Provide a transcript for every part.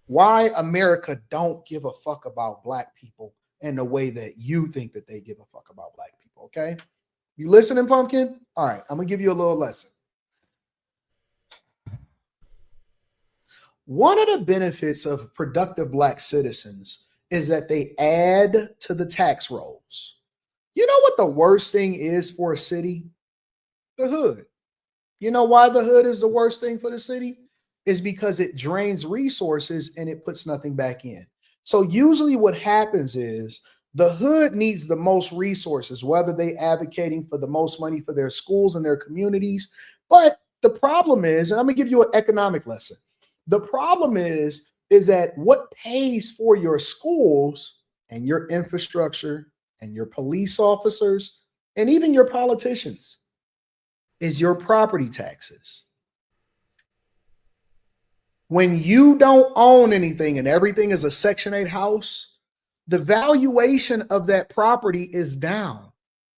why America don't give a fuck about black people in the way that you think that they give a fuck about black people. Okay, you listening, Pumpkin? All right, I'm gonna give you a little lesson. One of the benefits of productive black citizens is that they add to the tax rolls. You know what the worst thing is for a city? The hood. You know why the hood is the worst thing for the city? Is because it drains resources and it puts nothing back in. So usually what happens is the hood needs the most resources, whether they advocating for the most money for their schools and their communities. But the problem is, and I'm gonna give you an economic lesson. The problem is that what pays for your schools and your infrastructure and your police officers and even your politicians is your property taxes. When you don't own anything and everything is a Section 8 house, the valuation of that property is down,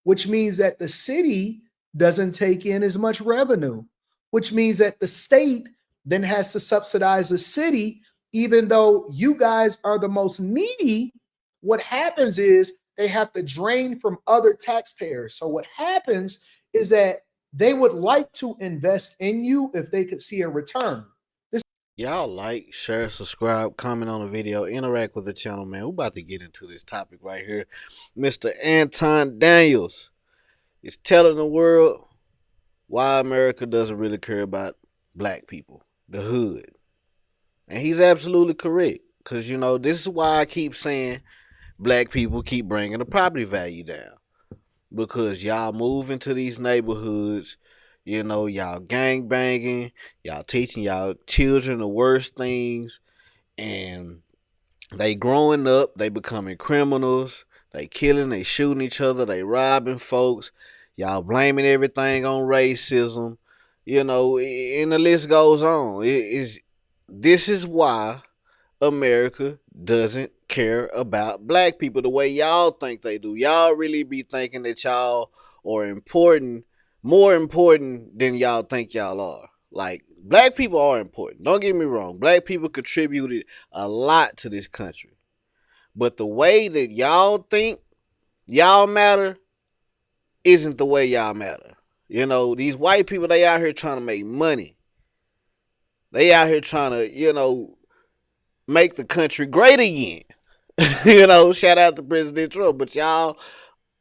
which means that the city doesn't take in as much revenue, which means that the state then has to subsidize the city, even though you guys are the most needy. What happens is they have to drain from other taxpayers. So what happens is that they would like to invest in you if they could see a return. Y'all like, share, subscribe, comment on the video, interact with the channel, man. We're about to get into this topic right here. Mr. Anton Daniels is telling the world why America doesn't really care about black people, the hood. And he's absolutely correct. Because, you know, this is why I keep saying black people keep bringing the property value down. Because y'all move into these neighborhoods, you know, y'all gang banging, y'all teaching y'all children the worst things, and they growing up, they becoming criminals, they killing, they shooting each other, they robbing folks, y'all blaming everything on racism, you know, and the list goes on. This is why America doesn't care about black people the way y'all think they do. Y'all really be thinking that y'all are important, more important than y'all think y'all are. Like, black people are important. Don't get me wrong. Black people contributed a lot to this country. But the way that y'all think y'all matter isn't the way y'all matter. You know, these white people, they out here trying to make money. They out here trying to, you know, make the country great again. You know, shout out to President Trump. But y'all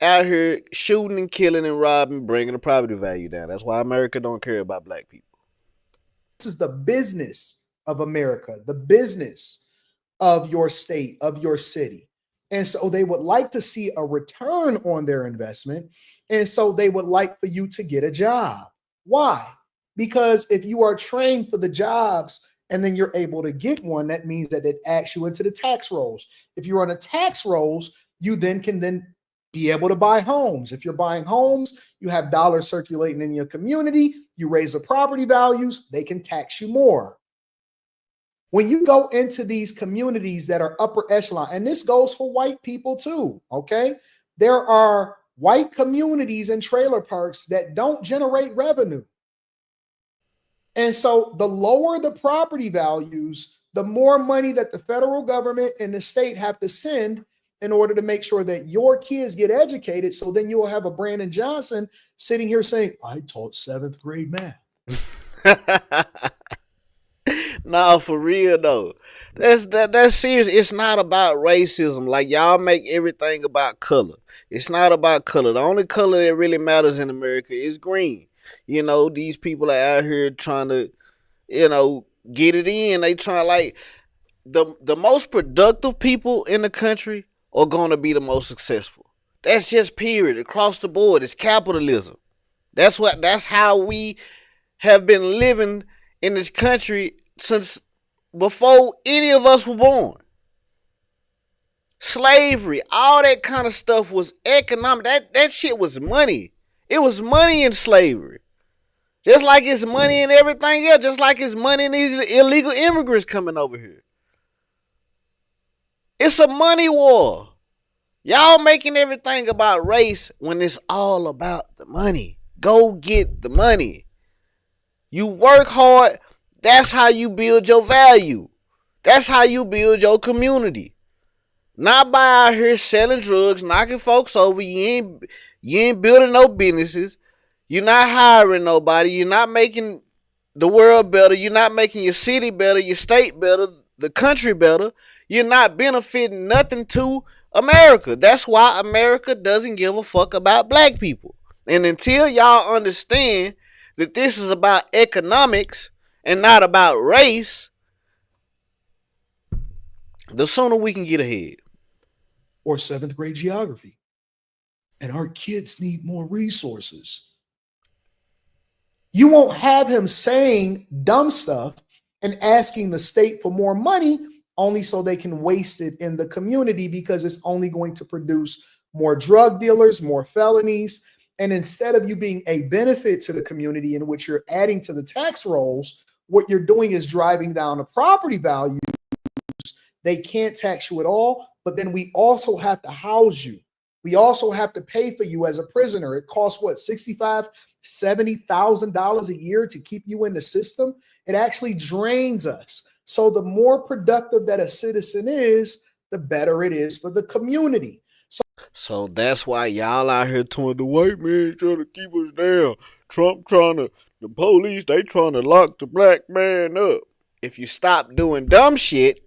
out here shooting and killing and robbing, bringing the property value down. That's why America don't care about black people. This is the business of America, the business of your state, of your city. And so they would like to see a return on their investment. And so they would like for you to get a job. Why? Because if you are trained for the jobs and then you're able to get one, that means that it acts you into the tax rolls. If you're on the tax rolls, you then can then be able to buy homes. If you're buying homes, you have dollars circulating in your community, you raise the property values, they can tax you more. When you go into these communities that are upper echelon, and this goes for white people too, okay? There are white communities and trailer parks that don't generate revenue. And so the lower the property values, the more money that the federal government and the state have to send in order to make sure that your kids get educated. So then you'll have a Brandon Johnson sitting here saying, I taught seventh grade math. Nah, for real though. That's serious. It's not about racism. Like, y'all make everything about color. It's not about color. The only color that really matters in America is green. You know, these people are out here trying to, you know, get it in. They try, like, the most productive people in the country are gonna be the most successful. That's just period across the board. It's capitalism. That's how we have been living in this country since before any of us were born. Slavery, all that kind of stuff was economic. That shit was money. It was money in slavery. Just like it's money in everything else. Just like it's money in these illegal immigrants coming over here. It's a money war. Y'all making everything about race when it's all about the money. Go get the money. You work hard. That's how you build your value. That's how you build your community. Not by out here selling drugs, knocking folks over. You ain't building no businesses. You're not hiring nobody. You're not making the world better. You're not making your city better, your state better, the country better. You're not benefiting nothing to America. That's why America doesn't give a fuck about black people. And until y'all understand that this is about economics and not about race, the sooner we can get ahead. Or seventh grade geography. And our kids need more resources. You won't have him saying dumb stuff and asking the state for more money only so they can waste it in the community because it's only going to produce more drug dealers, more felonies. And instead of you being a benefit to the community in which you're adding to the tax rolls, what you're doing is driving down the property value. They can't tax you at all, but then we also have to house you. We also have to pay for you as a prisoner. It costs what, $65,000, $70,000 a year to keep you in the system? It actually drains us. So the more productive that a citizen is, the better it is for the community. So that's why y'all out here telling the white man trying to keep us down. Trump trying to, the police, they trying to lock the black man up. If you stop doing dumb shit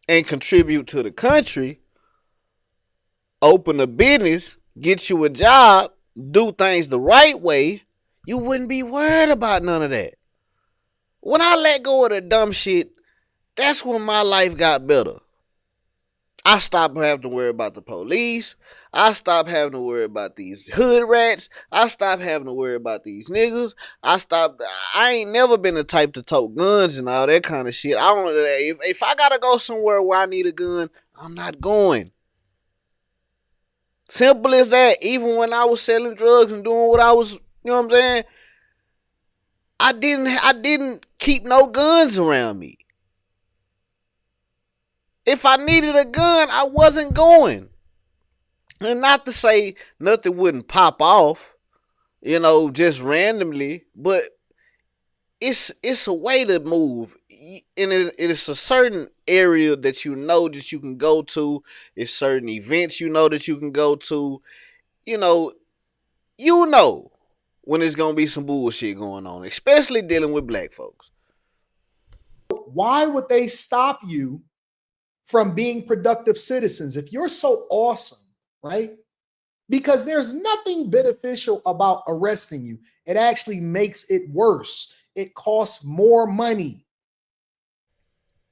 and contribute to the country, open a business, get you a job, do things the right way, you wouldn't be worried about none of that. When I let go of the dumb shit, that's when my life got better. I stopped having to worry about the police. I stopped having to worry about these hood rats. I stopped having to worry about these niggas. I ain't never been the type to tote guns and all that kind of shit. I don't. If I gotta go somewhere where I need a gun, I'm not going. Simple as that. Even when I was selling drugs and doing what I was, you know what I'm saying? I didn't keep no guns around me. If I needed a gun, I wasn't going. And not to say nothing wouldn't pop off, just randomly, but it's a way to move. And it's a certain area that that you can go to. It's certain events that you can go to. You know, you know when there's gonna be some bullshit going on, especially dealing with black folks. Why would they stop you from being productive citizens if you're so awesome, right? Because there's nothing beneficial about arresting you. It actually makes it worse. It costs more money.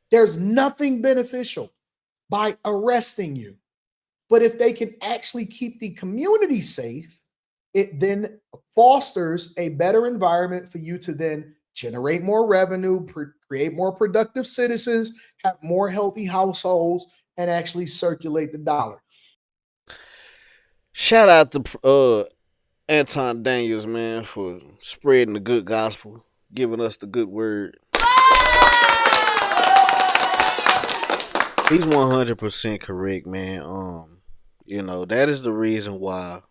There's nothing beneficial by arresting you. But if they can actually keep the community safe, it then fosters a better environment for you to then generate more revenue, create more productive citizens, have more healthy households, and actually circulate the dollar. Shout out to Anton Daniels, man, for spreading the good gospel, giving us the good word. He's 100% correct, man. That is the reason why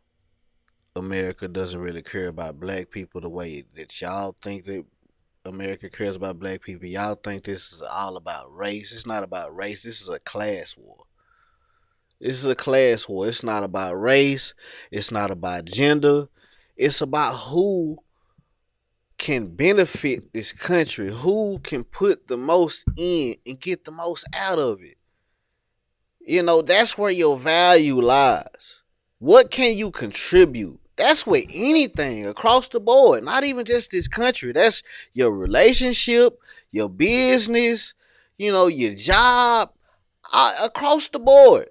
America doesn't really care about black people the way that y'all think that America cares about black people. Y'all think this is all about race. It's not about race. This is a class war. This is a class war. It's not about race. It's not about gender. It's about who can benefit this country, who can put the most in and get the most out of it. That's where your value lies. What can you contribute? That's with anything across the board, not even just this country. That's your relationship, your business, your job, across the board.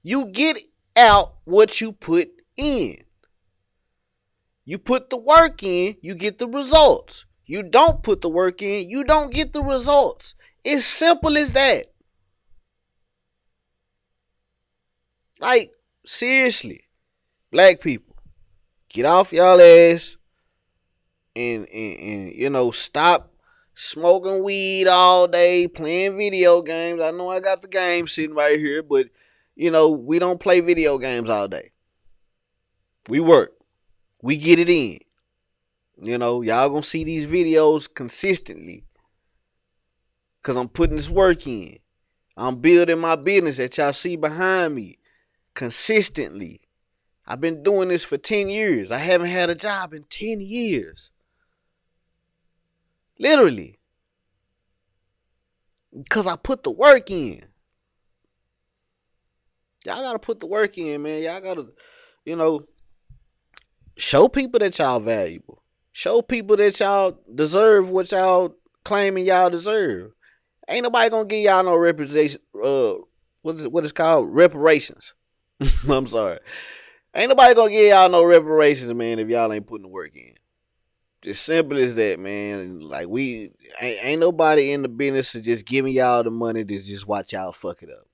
You get out what you put in. You put the work in, you get the results. You don't put the work in, you don't get the results. It's simple as that. Like, seriously, black people, get off y'all ass and stop smoking weed all day, playing video games. I know I got the game sitting right here, but we don't play video games all day. We work. We get it in. Y'all gonna see these videos consistently. Cause I'm putting this work in. I'm building my business that y'all see behind me consistently. I've been doing this for 10 years. I haven't had a job in 10 years. Literally. Because I put the work in. Y'all got to put the work in, man. Y'all got to, show people that y'all valuable. Show people that y'all deserve what y'all claiming y'all deserve. Ain't nobody gonna give y'all no representation. What is called reparations. I'm sorry. Ain't nobody gonna give y'all no reparations, man, if y'all ain't putting the work in. Just simple as that, man. Like we ain't nobody in the business of just giving y'all the money to just watch y'all fuck it up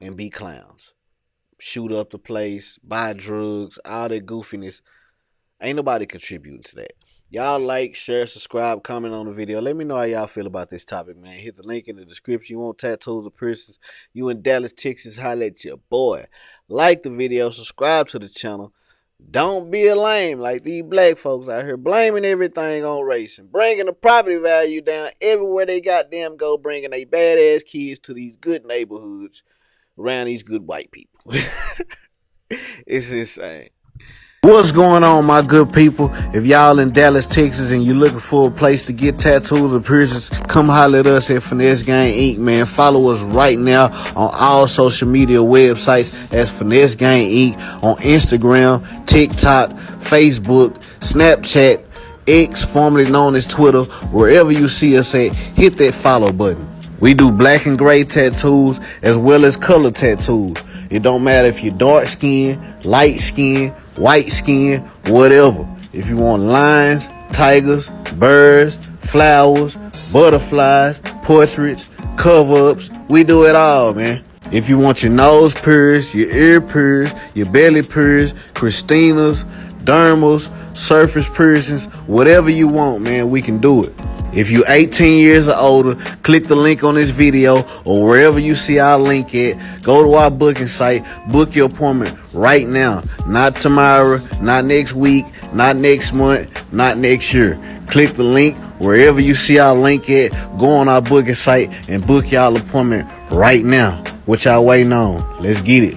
and be clowns, shoot up the place, buy drugs, all that goofiness. Ain't nobody contributing to that. Y'all like, share, subscribe, comment on the video. Let me know how y'all feel about this topic, man. Hit the link in the description. You want tattoos or piercings? You in Dallas, Texas? Holla at your boy. Like the video, subscribe to the channel. Don't be a lame like these black folks out here blaming everything on race and bringing the property value down everywhere they goddamn go, bringing they badass kids to these good neighborhoods around these good white people. It's insane. What's going on, my good people? If y'all in Dallas, Texas, and you're looking for a place to get tattoos or piercings, come holler at us at Finesse Gang Inc., man. Follow us right now on all social media websites as Finesse Gang Inc. on Instagram, TikTok, Facebook, Snapchat, X, formerly known as Twitter. Wherever you see us at, hit that follow button. We do black and gray tattoos as well as color tattoos. It don't matter if you're dark skin, light skin, white skin, whatever. If you want lines, tigers, birds, flowers, butterflies, portraits, cover-ups, we do it all, man. If you want your nose pierced, your ear pierced, your belly pierced, Christina's, dermals, surface piercings, whatever you want, man, we can do it. If you're 18 years or older, click the link on this video or wherever you see our link at. Go to our booking site, book your appointment right now. Not tomorrow, not next week, not next month, not next year. Click the link wherever you see our link at. Go on our booking site and book y'all appointment right now. What y'all waiting on? Let's get it.